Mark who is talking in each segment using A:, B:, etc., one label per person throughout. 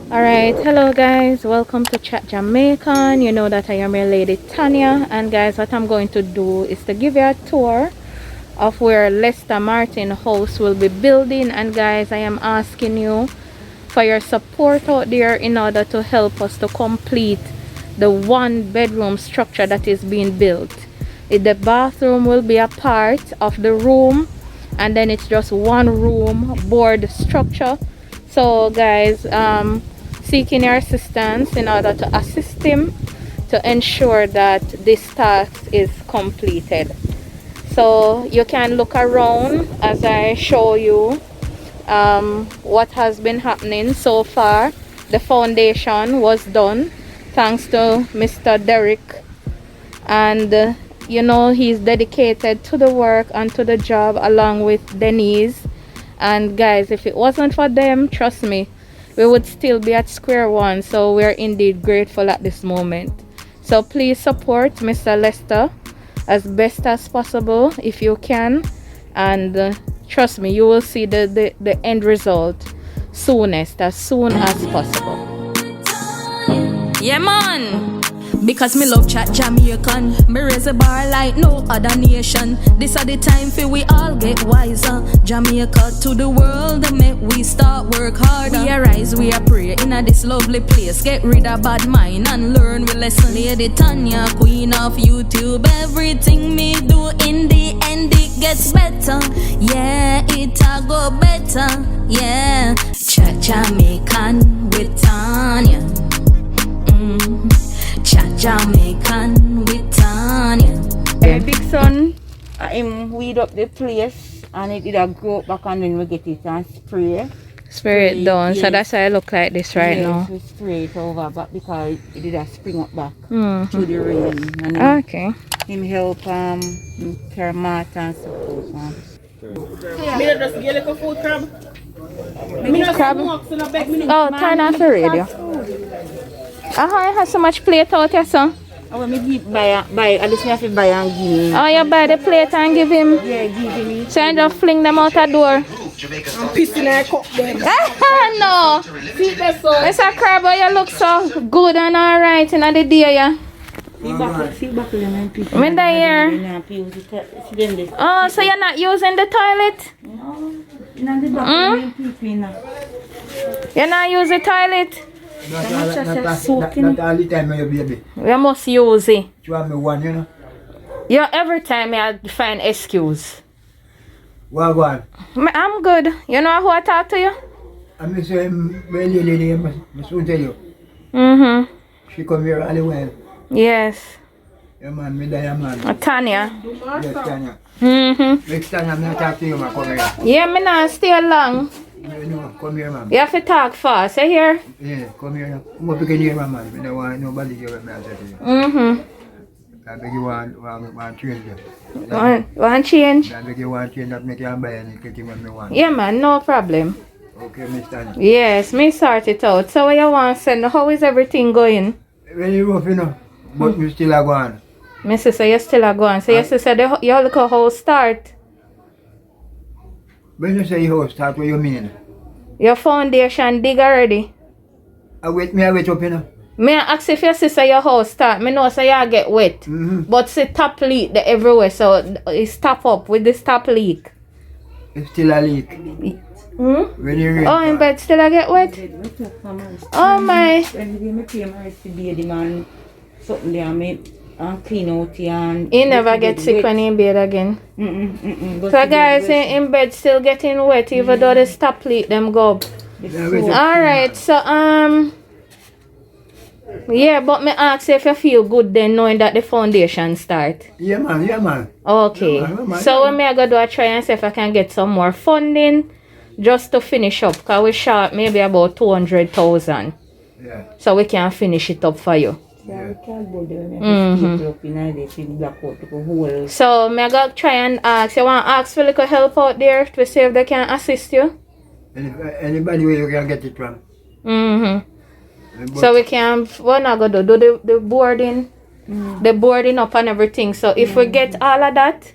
A: Alright, hello guys, welcome to Chat Jamaican. You know that I am your lady Tania, and guys, what I'm going to do is to give you a tour of where Lester Martin house will be building. And guys, I am asking you for your support out there in order to help us to complete the 1 bedroom structure that is being built. The bathroom will be a part of the room, and then it's just 1 room board structure. So guys, seeking your assistance in order to assist him to ensure that this task is completed. So you can look around as I show you what has been happening so far. The foundation was done thanks to Mr. Derek, and you know, he's dedicated to the work and to the job along with Denise. And guys, if it wasn't for them, trust me, we would still be at square one. So we're indeed grateful at this moment. So please support Mr. Lester as best as possible if you can, and trust me, you will see the end result soonest, as soon as possible.
B: Yeah, man. Because me love chat Jamaican. Me raise a bar like no other nation. This are the time for we all get wiser. Jamaica to the world, make we start work harder. We arise, we are pray in a this lovely place. Get rid of bad mind and learn we lesson. Lady Tania, queen of YouTube. Everything me do in the end it gets better. Yeah, it'll go better. Yeah, chat Jamaican with Tania. Chat Jamaican with Tania.
C: My big son, him weed up the place and it did a grow up back, and then we get it and spray.
A: Spray it down, so that's why I look like this right
C: Yes,
A: now.
C: we spray it over back because it did a spring up back
A: Hmm.
C: through the rain. And
A: Okay.
C: him help carry mat and support.
D: Me not just get like a food crab. Me not
A: Crab?
D: smoke, so no beg me.
A: Oh, turn off the radio. I have so much plate out here, son.
C: I want me give buy, at least me have to buy and give him.
A: Oh, you buy the plate and give him.
C: Yeah, give him.
A: So you just fling them out the door.
D: I'm pissing I cook them.
A: No.
D: See that so.
A: Mr. Crabbo, you look so good and alright in the day, yeah.
C: See back them people.
A: When they here. Oh, so you're not using the toilet? You're not using the toilet?
E: Not all the time, my baby.
A: You must use it.
E: You want me one, you know?
A: Yeah, every time I find excuse.
E: Well, go on.
A: I'm good. You know who I talk to you?
E: I'm just saying, well, lady, I soon tell you.
A: Mm-hmm.
E: She come here all the while.
A: Yes.
E: Yeah, man, me die, man.
A: Tanya.
E: Yes, Tanya.
A: Mm-hmm.
E: Next time I'm not talk to you, man, come here.
A: Yeah, me not stay long.
E: No, come here, man.
A: You have to talk fast, you hear?
E: Yeah, come here. Come up again, man. I don't want nobody to hear what I say to you.
A: Mm-hmm.
E: I beg you want change them.
A: Want change?
E: I beg you want change that make you buy anything what me want.
A: Yeah, man, no problem.
E: Okay, Miss Tanya.
A: Yes, me sort it out. So what you want to send? How is everything going?
E: Very rough, you know, but we still are going.
A: My sister, you still are going. So your sister, your little house start.
E: When you say your house start, what you mean?
A: Your foundation dig already.
E: I wait up, you know.
A: Me ask if your sister your house start. Me know say you get wet.
E: Mm-hmm.
A: But see top leak there everywhere. So it's top up with this top leak.
E: It's still a leak.
A: Hmm?
E: When you rain.
A: Oh, in bed still I get wet? Oh my.
C: When we give me pay my rest to be the man, something there, me and clean out here and.
A: He never get sick when he in bed again. So guys, in bed still getting wet even though the top leak them go up. Alright, so yeah, but me ask if you feel good then knowing that the foundation start.
E: Yeah, man, yeah, man.
A: Okay.
E: Yeah, man,
A: So
E: yeah.
A: when me I go do a try and see if I can get some more funding just to finish up, because we short maybe about 200,000.
E: Yeah.
A: So we can finish it up for you. So me I go try and ask. You want to ask for a little help out there to see if they can assist you?
E: Anybody where you can get it from.
A: Mm-hmm.
E: But
A: So we can, what not go do the boarding, the boarding up and everything. So if we get all of that,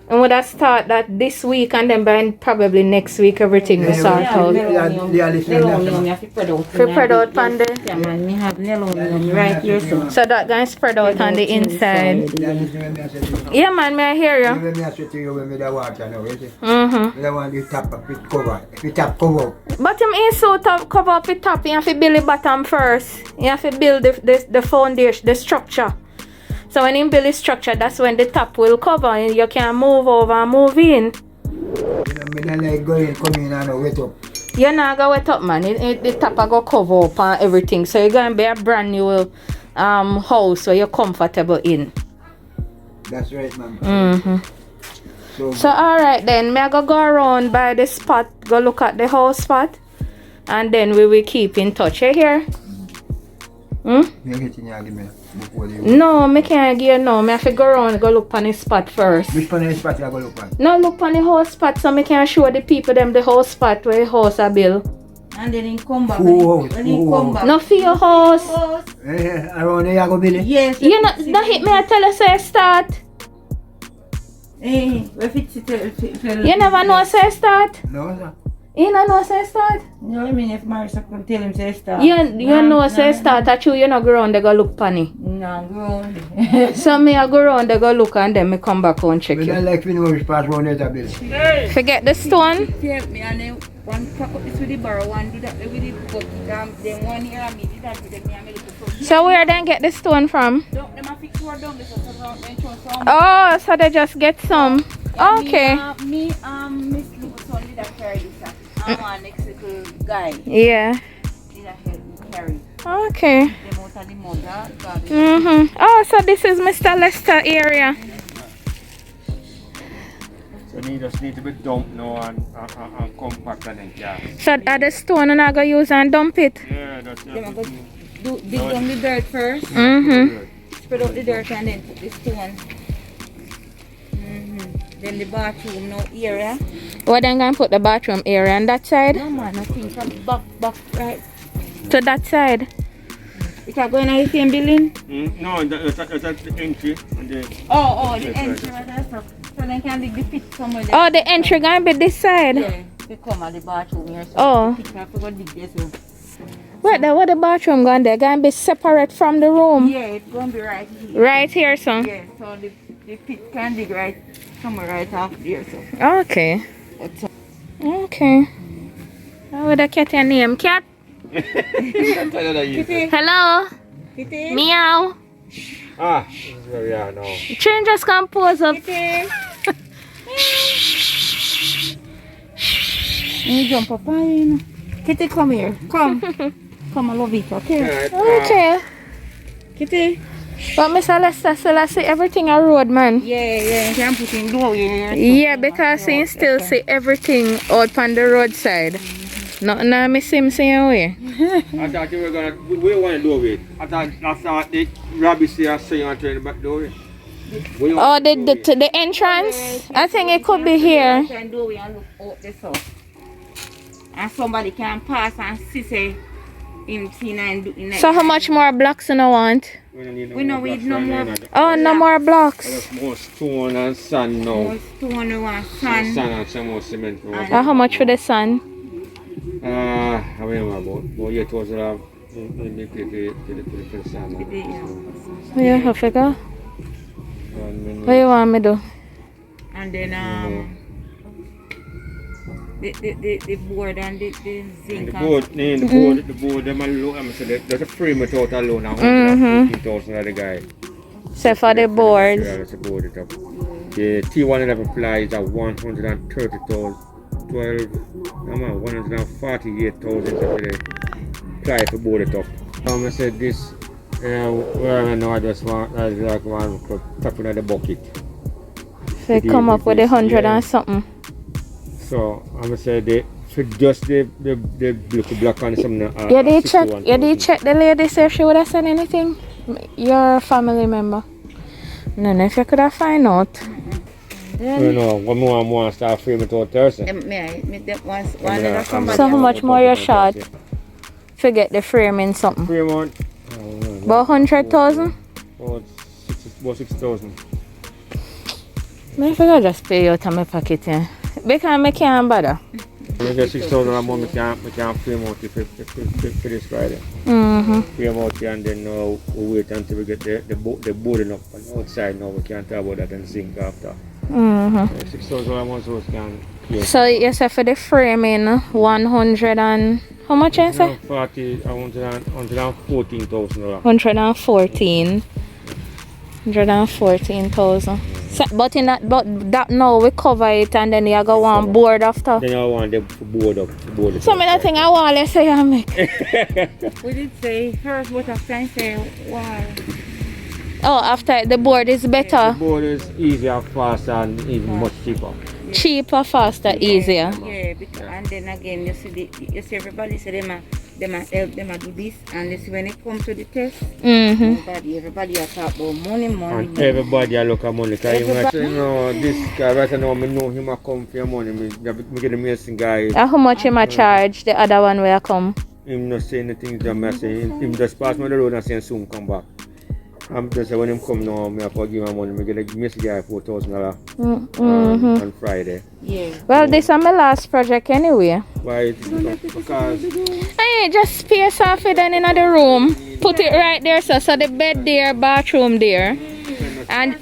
A: And would I start that this week and then by probably next week everything will sort out.
C: Nelonium, you have to spread out.
A: Spread out on the...
C: Yeah, man, me have nelonium right here, so.
A: So that going spread out on the inside. Yeah, man, may I hear you? But him is so top, cover up the top. You have to build the bottom first. You have to build the foundation, the structure. So when you build the structure, that's when the top will cover and you can move over and move in. You're not going to wet up, man. The top will go cover up and everything. So you're going to be a brand new house where you're comfortable in.
E: That's right, man.
A: So alright then, may I go around by the spot, go look at the house spot, and then we will keep in touch. You hear? No, I can't give you no. I have to go around and go look on the spot first.
E: Which one of the spot you go look on?
A: No, look on the house spot so I can show the people them the house spot where the house are built.
C: And then he come back.
E: When
C: he come back.
A: No for your house.
E: Around there you go build it?
C: Yes.
A: You not hit me, I tell you say start.
C: You
A: never know say start?
E: No, sir.
A: You don't know say start?
C: No, I mean if Marissa can tell him say start.
A: You know say start, I you not go around they go look panny.
C: No, go.
A: So me I go around they go look and then me come back and check
E: We
A: you.
E: don't like to know which part around there to build.
A: Forget the stone.
C: Help me and then one pack up this with the barrow, one do that with the bucket, then one here and me do that with them and me look for.
A: So where then get the stone from?
C: Them a fix one down this so then show some.
A: Oh, so they just get some. Okay.
C: Me Miss Little son did that carry this. I'm one next little guy.
A: Yeah.
C: Did that help me carry.
A: Okay.
C: Them out of the mother.
A: Oh, so this is Mr. Lester area.
F: So they just need to be dumped now and compact and then yeah.
A: So at the stone and I go use and dump it.
F: Yeah, that's
C: Them go dig down the dirt first. Spread out the dirt and then put the stone. Then the bathroom no area.
A: Well, then gonna put the bathroom area on that side.
C: No man, nothing from back right.
A: To that side.
C: It are going to the same building?
F: No, that's the entry. And the
C: The entry right there. So then can dig the pit somewhere there.
A: Oh, the entry gonna be this side.
C: Yeah, they come at the bathroom here. So
A: Oh.
C: the pit, I forgot dig there so.
A: Where the bathroom gonna there? Gonna be separate from the room.
C: Yeah, it's going to be right here.
A: Right here, son.
C: Yeah, so the pit can dig right somewhere right off there. So.
A: Okay. Okay. How would I get your name? Cat? Hello?
C: Kitty?
A: Meow.
F: Ah, yeah, no.
A: Change just compose up.
C: You jump up, you know. Kitty, come here. Come. Come, I love it, okay?
A: Okay.
C: Kitty?
A: But Mr. Lester still I see everything a road, man.
C: Yeah, you can put in door here.
A: Yeah, because he still see everything out on the roadside. Nothing I miss him saying away.
F: I thought you were gonna. We want to do it. I thought the rabbits here say you want to turn the back door.
A: Oh, the entrance? I think it could be here.
C: You can do it and look out this house. And somebody can pass and see say him seen and do it.
A: So how much more blocks do you want?
F: We
C: no more.
A: Oh, no more blocks.
F: Just more stone and sand now.
C: More stone, we want sand.
F: Sand and some more cement.
A: How much for the sun?
F: I remember about 8,000 for the sand.
A: Yeah, I figure. What you want me to do?
C: And then the board and the zinc.
F: The board, them alone. I'm saying there's a frame without alone. 150,000 of the guy.
A: So for the boards.
F: Yeah, that's the board it up. The T111 ply is at 130,000. 148,000 to the ply to board it up. I said this, where I know I just want, I like one to tap in the bucket.
A: So you come up with 100 and something.
F: So I'm say they for just the block on some.
A: You did check the lady say she would have said anything? Your family member. No, if you could have find out.
F: No, one more start framing to Thursday.
A: So how much more you short? Forget the framing something.
F: Fremont.
A: About 100,000?
F: About 6,000.
A: I forgot just pay out of my pocket, yeah. Because I can't bother.
F: I get 6,000 a month, we can't frame out for this Friday. Frame out here and then we wait until we get the boarding up on outside now. We can't talk about that and zinc after. 6,000 a month, so we can clear.
A: So you say for the framing, 100 and... How much I say?
F: 114,000.
A: 114,000. So, but in that now we cover it and then you go on board after.
F: Then I want them to board up.
A: So I think I want to say I make.
C: We did say first, but after I say why.
A: Oh, after the board is better.
F: The board is easier, faster, and even much cheaper.
A: Cheaper, faster, easier.
C: Yeah, because, and then again, you see everybody say them help them do this, and you see when it comes to the test, everybody are talk about money.
F: And everybody are look at money. Because this guy right now, I know him a come for your money. I get the amazing guy.
A: How much him a charge, the other one where I come?
F: Him not saying anything to me, him just pass me the road and saying soon come back. I'm just when him come now, I have to give him money. I get a miss guy $4,000 on Friday.
C: Yeah.
A: Well, this is my last project anyway.
F: Why? Because
A: I just space off it then in the room. Put it right there, so the bed there, bathroom there. And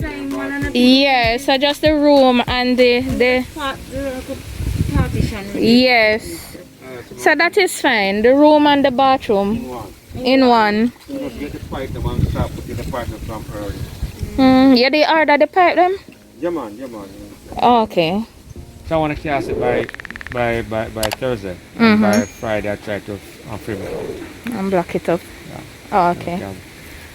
A: yeah, so just the room and the
C: partition.
A: yes. So that is fine. The room and the bathroom in one.
F: just get the pipe them and start putting the pipe them from early.
A: You did order the pipe them?
F: Yeah man.
A: Oh, okay.
F: So I want to cast it by Thursday. And by Friday I try to frame it out.
A: And block it up.
F: Yeah.
A: Oh, okay.
F: Yeah.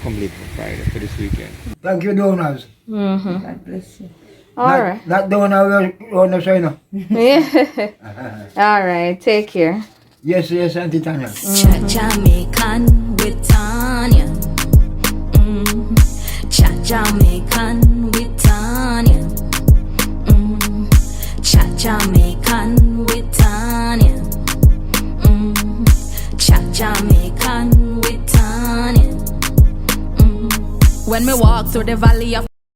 F: Complete for Friday for this weekend.
E: Thank you, donors.
C: God bless you.
A: Alright.
E: That donor will on the side now.
A: Yeah. Alright, take care.
E: Yes, Auntie Tania.
B: Jamaican with Tania. Jamaican with Tania. Jamaican with Tania. Jamaican with Tania. When me walk through the valley of